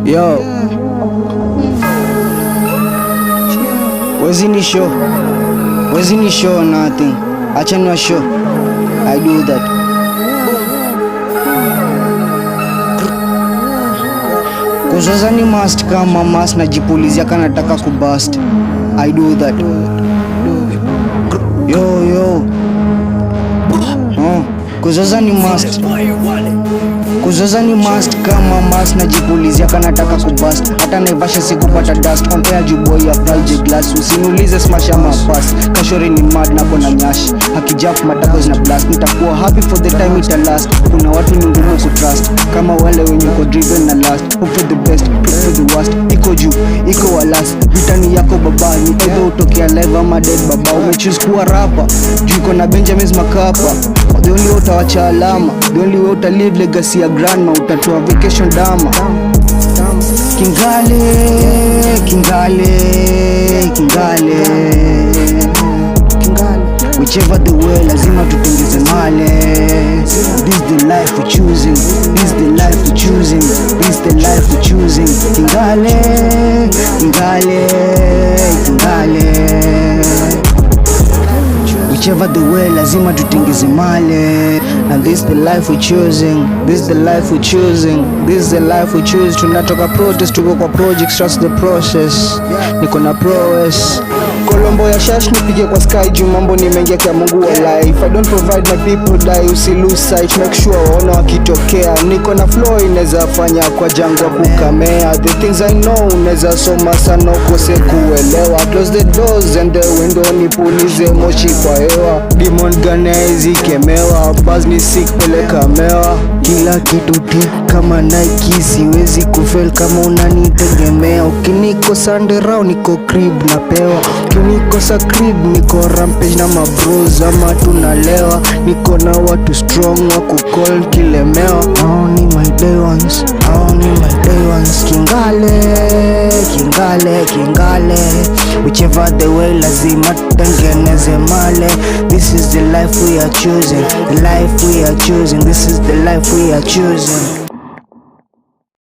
Yo, wezi ni show nothing. Acha ni show. I do that. Kuzoza ni must kama must na jipulizia kana nataka kubust. I do that. Yo. Kuzoza ni must. Kuzoza ni must kama must na jipulizia kana nataka kubust. Hata naivasha sikupata dust. Compare juboy ya Pride glass. Usiniulize smash ama pass. Kashori ni mad na bona nyash. Hakijap matako zina blast. Nitakuwa happy for the time ita last. Kuna watu ni ngumu kutrust. Kama wale wenye uko driven na last. Hope for the best, hope for the worst. Iko juu, iko wa last. Vitani yako baba. Ni either utokea live ama dead baba. Umechoose kuwa rapper. Juu iko na Benjamin's Makapa. The only way utawacha alama. The only way uta live legacy ya grandma. Utatoa vacation dama. Kingale whichever the way lazima tutengeze male. This the life we choosing. This the life we choosing. This the life we choosing. Kingale whichever the way lazima tutengeze male. And this the life we choosing. This the life we choosing. This the life we choose. Tunatoka protest tuko kwa projects, trust the process. Niko na prowess Kolombo ya shash nipige kwa sky juu mambo ni mengi ya Mungu wa life. I don't provide my people die, usi lose sight. Make sure waona wakitokea. Niko na flow inaweza fanya kwa jangwa kukamea. The things I know unaweza soma sana ukose kuelewa. Close the doors and the window nipulize moshi kwa hewa. Demon gun kemewa. Buzz ni sick peleka mewa. Kila kitu tip kama Nike, siwezi kufail kama unanitegemea. Ukinikosa underground niko crib napewa. Ukinikosa crib niko rampage na mabros ama tunalewa. Niko na watu strong wa kukol kilemewa. Hao ni my day ones. Kingale whichever the way lazima tutengeneze male. This is the life we are choosing. The life we are choosing. This is the life we are choosing.